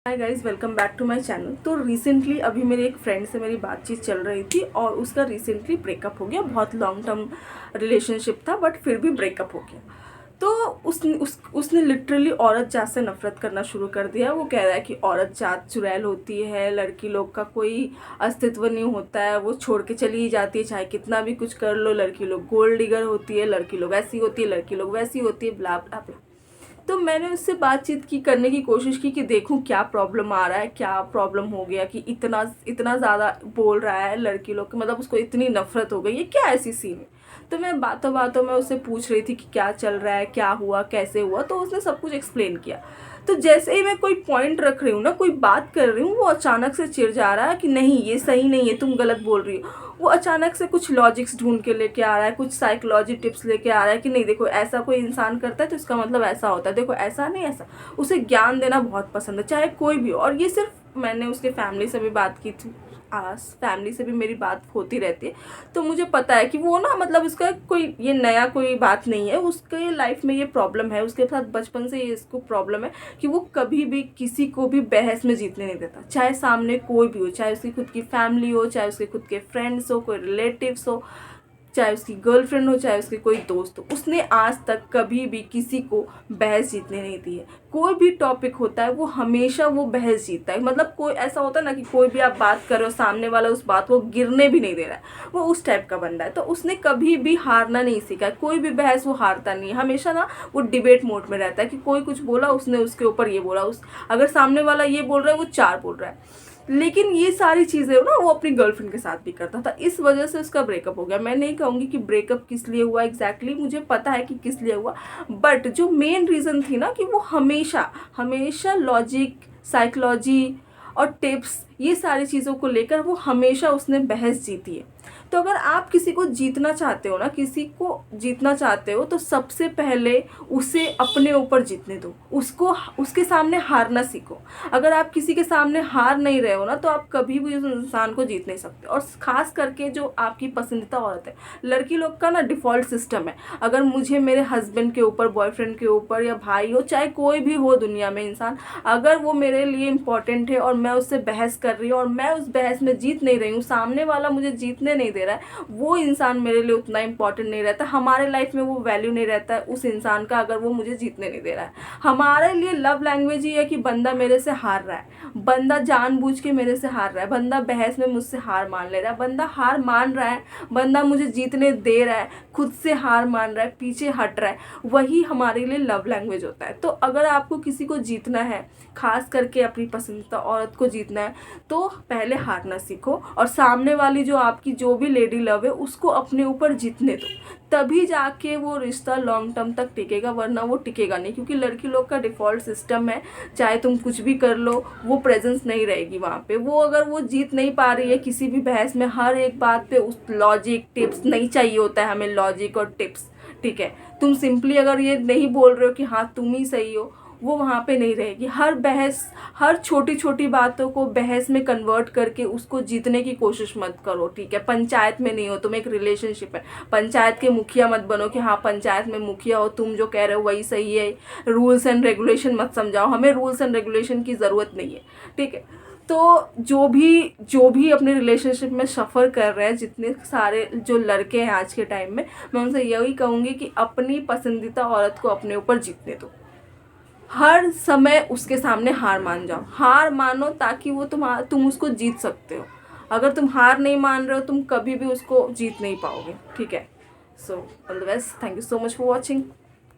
Hi guys, welcome back to my channel. तो recently अभी मेरे एक फ्रेंड से मेरी बातचीत चल रही थी और उसका रिसेंटली ब्रेकअप हो गया। बहुत लॉन्ग टर्म रिलेशनशिप था बट फिर भी ब्रेकअप हो गया। तो उसने लिटरली औरत जात से नफरत करना शुरू कर दिया। वो कह रहा है कि औरत जात चुड़ैल होती है, लड़की लोग का कोई अस्तित्व नहीं होता है, वो छोड़ के चली ही जाती है चाहे कितना भी कुछ कर लो। लड़की लोग गोल्ड डिगर होती है, लड़की लोग ऐसी होती है, लड़की लोग वैसी होती है, ब्ला ब्ला ब्ला। तो मैंने उससे बातचीत की, करने की कोशिश की कि देखूं क्या प्रॉब्लम आ रहा है, क्या प्रॉब्लम हो गया कि इतना इतना ज़्यादा बोल रहा है लड़की लोग की, मतलब उसको इतनी नफरत हो गई है, क्या ऐसी सीन है। तो मैं बातों बातों में उससे पूछ रही थी कि क्या चल रहा है, क्या हुआ, कैसे हुआ। तो उसने सब कुछ एक्सप्लेन किया। तो जैसे ही मैं कोई पॉइंट रख रही हूँ ना, कोई बात कर रही हूँ, वो अचानक से चिढ़ जा रहा है कि नहीं ये सही नहीं है, तुम गलत बोल रही हो। वो अचानक से कुछ लॉजिक्स ढूंढ के लेके आ रहा है, कुछ साइकोलॉजी टिप्स लेके आ रहा है कि नहीं देखो ऐसा कोई इंसान करता है तो इसका मतलब ऐसा होता है, देखो ऐसा नहीं ऐसा। उसे ज्ञान देना बहुत पसंद है, चाहे कोई भी हो। और ये सिर्फ मैंने उसके फैमिली से भी बात की थी, फैमिली से भी मेरी बात होती रहती है। तो मुझे पता है कि वो ना, मतलब उसका कोई ये नया कोई बात नहीं है, उसके लाइफ में ये प्रॉब्लम है, उसके साथ बचपन से ये इसको प्रॉब्लम है कि वो कभी भी किसी को भी बहस में जीतने नहीं देता, चाहे सामने कोई भी हो, चाहे उसकी खुद की फैमिली हो, चाहे उसके खुद के फ्रेंड्स हो, कोई रिलेटिव्स हो, चाहे उसकी गर्लफ्रेंड हो, चाहे उसके कोई दोस्त हो। उसने आज तक कभी भी किसी को बहस जीतने नहीं दी है। कोई भी टॉपिक होता है वो हमेशा वो बहस जीतता है। मतलब कोई ऐसा होता है ना कि कोई भी आप बात कर रहे हो, सामने वाला उस बात को गिरने भी नहीं दे रहा है, वो उस टाइप का बंदा है। तो उसने कभी भी हारना नहीं सीखा है, कोई भी बहस वो हारता नहीं है। हमेशा ना वो डिबेट मोड में रहता है कि कोई कुछ बोला, उसने उसके ऊपर ये बोला, उस अगर सामने वाला ये बोल रहा है वो चार बोल रहा है। लेकिन ये सारी चीज़ें ना वो अपनी गर्लफ्रेंड के साथ भी करता था, इस वजह से उसका ब्रेकअप हो गया। मैं नहीं कहूँगी कि ब्रेकअप किस लिए हुआ एग्जैक्टली, मुझे पता है कि किस लिए हुआ। बट जो मेन रीज़न थी ना कि वो हमेशा हमेशा लॉजिक, साइकोलॉजी और टिप्स, ये सारी चीज़ों को लेकर वो हमेशा उसने बहस जीती है। तो अगर आप किसी को जीतना चाहते हो ना, किसी को जीतना चाहते हो, तो सबसे पहले उसे अपने ऊपर जीतने दो, उसको उसके सामने हारना सीखो। अगर आप किसी के सामने हार नहीं रहे हो ना, तो आप कभी भी उस इंसान को जीत नहीं सकते। और खास करके जो आपकी पसंदीदा औरत है, लड़की लोग का ना डिफ़ॉल्ट सिस्टम है, अगर मुझे मेरे हस्बैंड के ऊपर, बॉयफ्रेंड के ऊपर, या भाई हो, चाहे कोई भी हो दुनिया में इंसान, अगर वो मेरे लिए इम्पोर्टेंट है और मैं उससे बहस कर रही हूँ और मैं उस बहस में जीत नहीं रही हूँ, सामने वाला मुझे जीतने नहीं दे रहा है, वो इंसान मेरे लिए उतना इंपॉर्टेंट नहीं रहता। हमारे लाइफ में वो वैल्यू नहीं रहता है उस इंसान का, अगर वो मुझे जीतने नहीं दे रहा है। हमारे लिए लव लैंग्वेज ही है कि बंदा मेरे से हार रहा है, बंदा जानबूझ के मेरे से हार रहा है, बंदा बहस में मुझसे हार मान ले रहा है, बंदा हार मान रहा है, बंदा मुझे जीतने दे रहा है, खुद से हार मान रहा है, पीछे हट रहा है, वही हमारे लिए लव लैंग्वेज होता है। तो अगर आपको किसी को जीतना है, खास करके अपनी पसंदीदा औरत को जीतना है, तो पहले हारना सीखो और सामने वाली जो आपकी जो भी लेडी लव है उसको अपने ऊपर जीतने दो, तभी जाके वो रिश्ता लॉन्ग टर्म तक टिकेगा, वरना वो टिकेगा नहीं। क्योंकि लड़की लोग का डिफ़ॉल्ट सिस्टम है, चाहे तुम कुछ भी कर लो वो प्रेजेंस नहीं रहेगी वहाँ पे। वो अगर वो जीत नहीं पा रही है किसी भी बहस में, हर एक बात पे उस लॉजिक टिप्स नहीं चाहिए होता है हमें, लॉजिक और टिप्स, ठीक है। तुम सिंपली अगर ये नहीं बोल रहे हो कि हाँ तुम ही सही हो, वो वहाँ पे नहीं रहेगी। हर बहस, हर छोटी छोटी बातों को बहस में कन्वर्ट करके उसको जीतने की कोशिश मत करो, ठीक है। पंचायत में नहीं हो, तुम एक रिलेशनशिप है, पंचायत के मुखिया मत बनो कि हाँ पंचायत में मुखिया हो, तुम जो कह रहे हो वही सही है। रूल्स एंड रेगुलेशन मत समझाओ, हमें रूल्स एंड रेगुलेशन की ज़रूरत नहीं है, ठीक है। तो जो भी अपने रिलेशनशिप में सफ़र कर रहे हैं, जितने सारे जो लड़के हैं आज के टाइम में, मैं उनसे यही कहूँगी कि अपनी पसंदीदा औरत को अपने ऊपर जीतने दो। हर समय उसके सामने हार मान जाओ, हार मानो, ताकि वो तुम उसको जीत सकते हो। अगर तुम हार नहीं मान रहे हो, तुम कभी भी उसको जीत नहीं पाओगे, ठीक है। So all the best, thank you so much for watching.